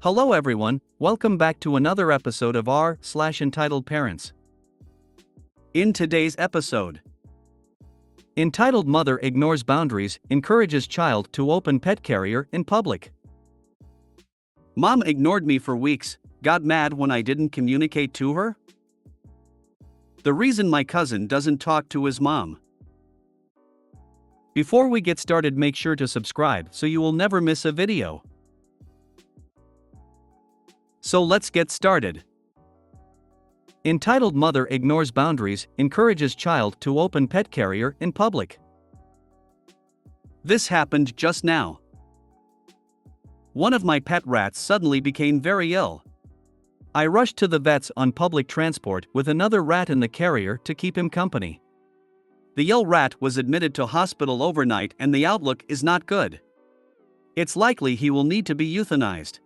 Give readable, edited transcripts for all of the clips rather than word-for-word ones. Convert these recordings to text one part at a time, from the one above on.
Hello everyone, welcome back to another episode of r/Entitled Parents. In today's episode, entitled mother ignores boundaries, encourages child to open pet carrier in public. Mom ignored me for weeks, got mad when I didn't communicate to her. The reason my cousin doesn't talk to his mom. Before we get started, make sure to subscribe so you will never miss a video. So let's get started. Entitled mother ignores boundaries, encourages child to open pet carrier in public. This happened just now. One of my pet rats suddenly became very ill. I rushed to the vets on public transport with another rat in the carrier to keep him company. The ill rat was admitted to hospital overnight and the outlook is not good. It's likely he will need to be euthanized.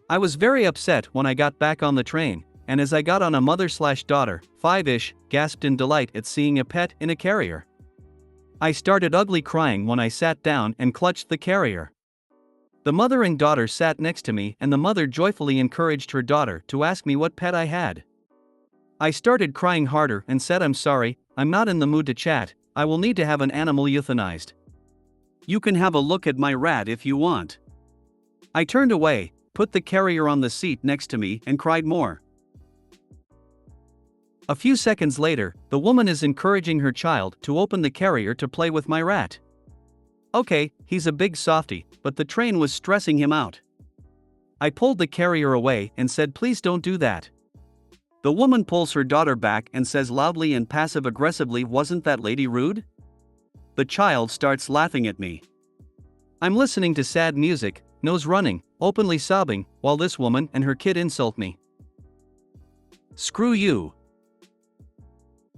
I was very upset when I got back on the train, and as I got on, a mother/daughter, 5-ish, gasped in delight at seeing a pet in a carrier. I started ugly crying when I sat down and clutched the carrier. The mother and daughter sat next to me and the mother joyfully encouraged her daughter to ask me what pet I had. I started crying harder and said, "I'm sorry, I'm not in the mood to chat, I will need to have an animal euthanized. You can have a look at my rat if you want." I turned away, put the carrier on the seat next to me and cried more. A few seconds later, the woman is encouraging her child to open the carrier to play with my rat. Okay, he's a big softy, but the train was stressing him out. I pulled the carrier away and said, "Please don't do that." The woman pulls her daughter back and says loudly and passive-aggressively, "Wasn't that lady rude?" The child starts laughing at me. I'm listening to sad music, nose running, openly sobbing, while this woman and her kid insult me. Screw you.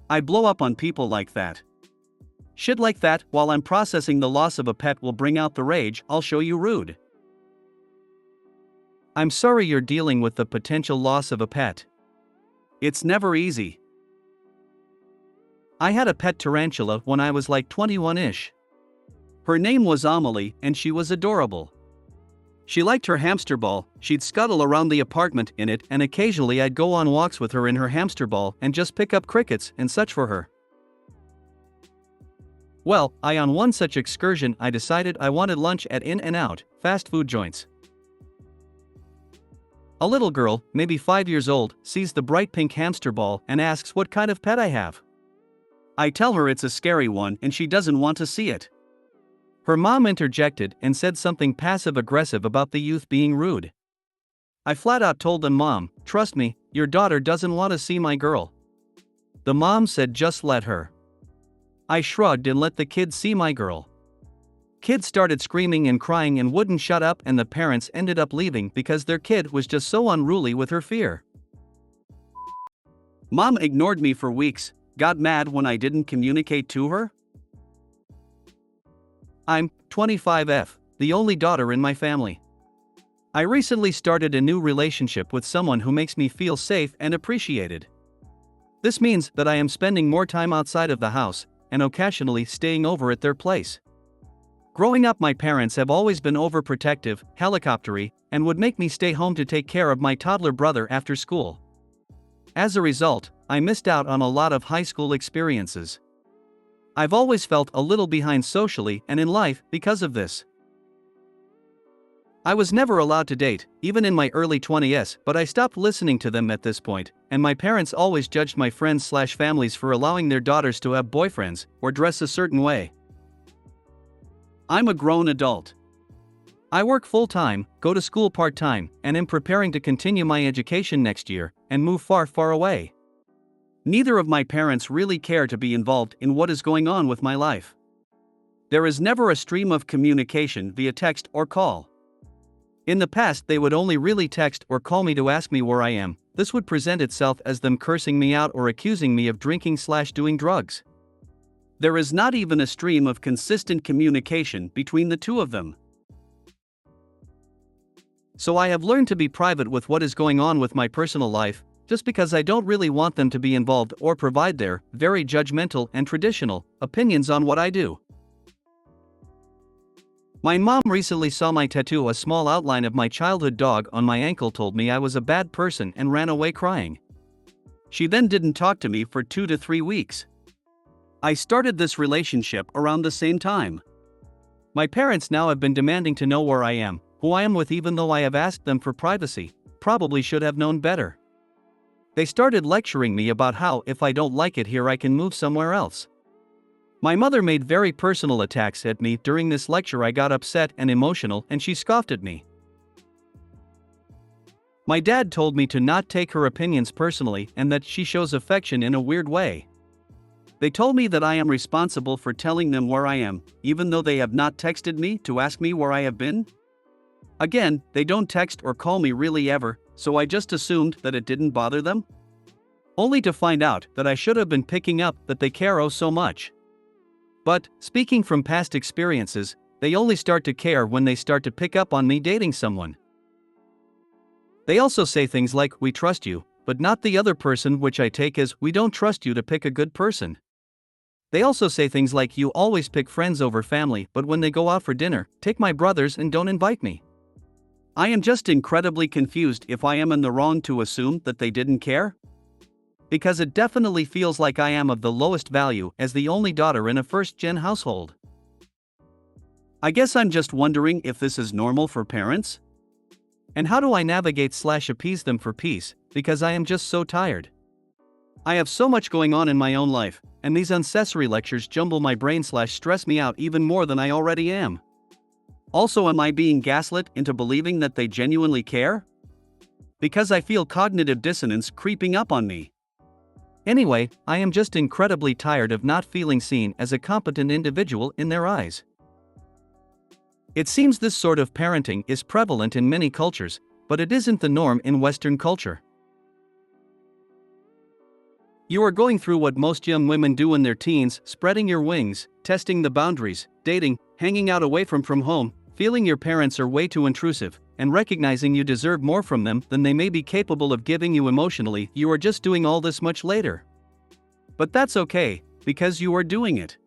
I blow up on people like that. Shit like that, while I'm processing the loss of a pet, will bring out the rage. I'll show you rude. I'm sorry you're dealing with the potential loss of a pet. It's never easy. I had a pet tarantula when I was like 21-ish. Her name was Amelie and she was adorable. She liked her hamster ball, she'd scuttle around the apartment in it, and occasionally I'd go on walks with her in her hamster ball and just pick up crickets and such for her. Well, on one such excursion I decided I wanted lunch at In-N-Out, fast food joints. A little girl, maybe 5 years old, sees the bright pink hamster ball and asks what kind of pet I have. I tell her it's a scary one and she doesn't want to see it. Her mom interjected and said something passive-aggressive about the youth being rude. I flat out told them, "Mom, trust me, your daughter doesn't want to see my girl." The mom said, "Just let her." I shrugged and let the kids see my girl. Kids started screaming and crying and wouldn't shut up, and the parents ended up leaving because their kid was just so unruly with her fear. Mom ignored me for weeks, got mad when I didn't communicate to her. I'm 25F, the only daughter in my family. I recently started a new relationship with someone who makes me feel safe and appreciated. This means that I am spending more time outside of the house and occasionally staying over at their place. Growing up, my parents have always been overprotective, helicoptery, and would make me stay home to take care of my toddler brother after school. As a result, I missed out on a lot of high school experiences. I've always felt a little behind socially and in life because of this. I was never allowed to date, even in my early 20s, but I stopped listening to them at this point, and my parents always judged my friends/families for allowing their daughters to have boyfriends or dress a certain way. I'm a grown adult. I work full-time, go to school part-time, and am preparing to continue my education next year and move far, far away. Neither of my parents really care to be involved in what is going on with my life. There is never a stream of communication via text or call. In the past, they would only really text or call me to ask me where I am. This would present itself as them cursing me out or accusing me of drinking/doing drugs. There is not even a stream of consistent communication between the two of them. So I have learned to be private with what is going on with my personal life, just because I don't really want them to be involved or provide their very judgmental and traditional opinions on what I do. My mom recently saw my tattoo, a small outline of my childhood dog on my ankle, told me I was a bad person and ran away crying. She then didn't talk to me for 2 to 3 weeks. I started this relationship around the same time. My parents now have been demanding to know where I am, who I am with, even though I have asked them for privacy. Probably should have known better. They started lecturing me about how if I don't like it here I can move somewhere else. My mother made very personal attacks at me during this lecture. I got upset and emotional and she scoffed at me. My dad told me to not take her opinions personally and that she shows affection in a weird way. They told me that I am responsible for telling them where I am, even though they have not texted me to ask me where I have been. Again, they don't text or call me really ever, so I just assumed that it didn't bother them. Only to find out that I should have been picking up that they care oh so much. But, speaking from past experiences, they only start to care when they start to pick up on me dating someone. They also say things like, "We trust you," but not the other person, which I take as, "We don't trust you to pick a good person." They also say things like, "You always pick friends over family, but when they go out for dinner, take my brothers and don't invite me." I am just incredibly confused if I am in the wrong to assume that they didn't care. Because it definitely feels like I am of the lowest value as the only daughter in a first-gen household. I guess I'm just wondering if this is normal for parents? And how do I navigate/appease them for peace, because I am just so tired. I have so much going on in my own life, and these unnecessary lectures jumble my brain/stress me out even more than I already am. Also, am I being gaslit into believing that they genuinely care? Because I feel cognitive dissonance creeping up on me. Anyway, I am just incredibly tired of not feeling seen as a competent individual in their eyes. It seems this sort of parenting is prevalent in many cultures, but it isn't the norm in Western culture. You are going through what most young women do in their teens, spreading your wings, testing the boundaries, dating, hanging out away from home, feeling your parents are way too intrusive, and recognizing you deserve more from them than they may be capable of giving you emotionally. You are just doing all this much later. But that's okay, because you are doing it.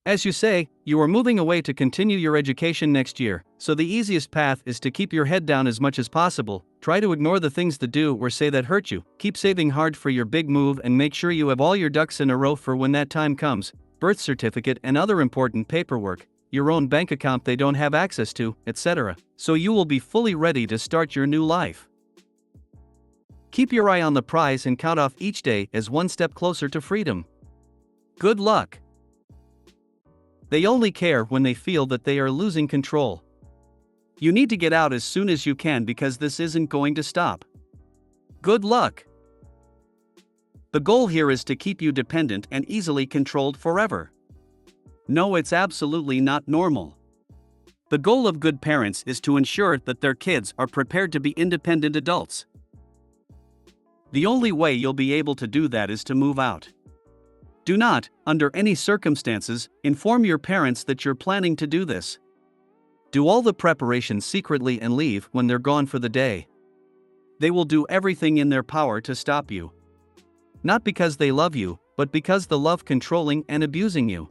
As you say, you are moving away to continue your education next year, so the easiest path is to keep your head down as much as possible, try to ignore the things that do or say that hurt you, keep saving hard for your big move, and make sure you have all your ducks in a row for when that time comes: birth certificate and other important paperwork, your own bank account they don't have access to, etc., so you will be fully ready to start your new life. Keep your eye on the prize and count off each day as one step closer to freedom. Good luck. They only care when they feel that they are losing control. You need to get out as soon as you can because this isn't going to stop. Good luck. The goal here is to keep you dependent and easily controlled forever. No, it's absolutely not normal. The goal of good parents is to ensure that their kids are prepared to be independent adults. The only way you'll be able to do that is to move out. Do not, under any circumstances, inform your parents that you're planning to do this. Do all the preparations secretly and leave when they're gone for the day. They will do everything in their power to stop you. Not because they love you, but because they love controlling and abusing you.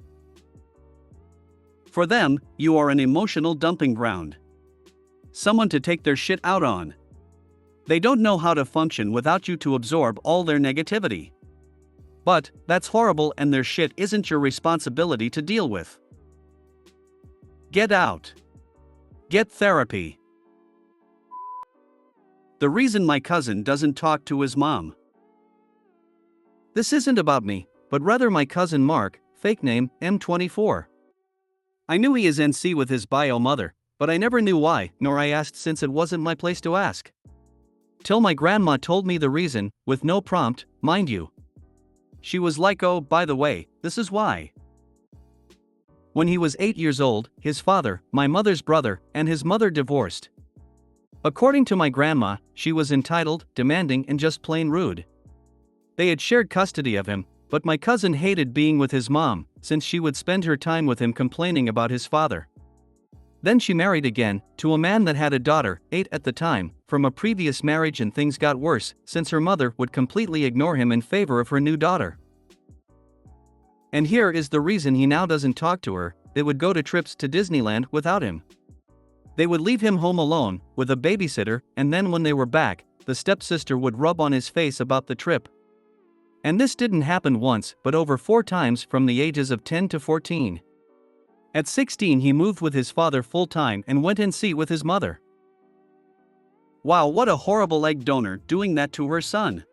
For them, you are an emotional dumping ground. Someone to take their shit out on. They don't know how to function without you to absorb all their negativity. But, that's horrible, and their shit isn't your responsibility to deal with. Get out. Get therapy. The reason my cousin doesn't talk to his mom. This isn't about me, but rather my cousin Mark, fake name, M24. I knew he is NC with his bio mother, but I never knew why, nor I asked since it wasn't my place to ask. Till my grandma told me the reason, with no prompt, mind you. She was like, "Oh, by the way, this is why." When he was 8 years old, his father, my mother's brother, and his mother divorced. According to my grandma, she was entitled, demanding, and just plain rude. They had shared custody of him, but my cousin hated being with his mom, since she would spend her time with him complaining about his father. Then she married again, to a man that had a daughter, 8 at the time, from a previous marriage, and things got worse, since her mother would completely ignore him in favor of her new daughter. And here is the reason he now doesn't talk to her: they would go to trips to Disneyland without him. They would leave him home alone, with a babysitter, and then when they were back, the stepsister would rub on his face about the trip. And this didn't happen once, but over 4 times from the ages of 10 to 14. At 16 he moved with his father full-time and went in see with his mother. Wow, what a horrible egg donor doing that to her son.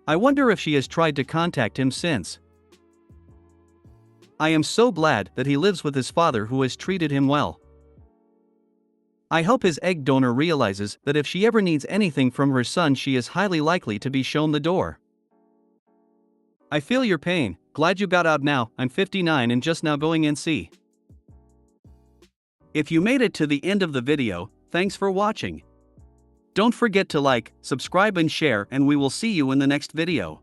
I wonder if she has tried to contact him since. I am so glad that he lives with his father who has treated him well. I hope his egg donor realizes that if she ever needs anything from her son, she is highly likely to be shown the door. I feel your pain, glad you got out now. I'm 59 and just now going NC. If you made it to the end of the video, thanks for watching. Don't forget to like, subscribe and share, and we will see you in the next video.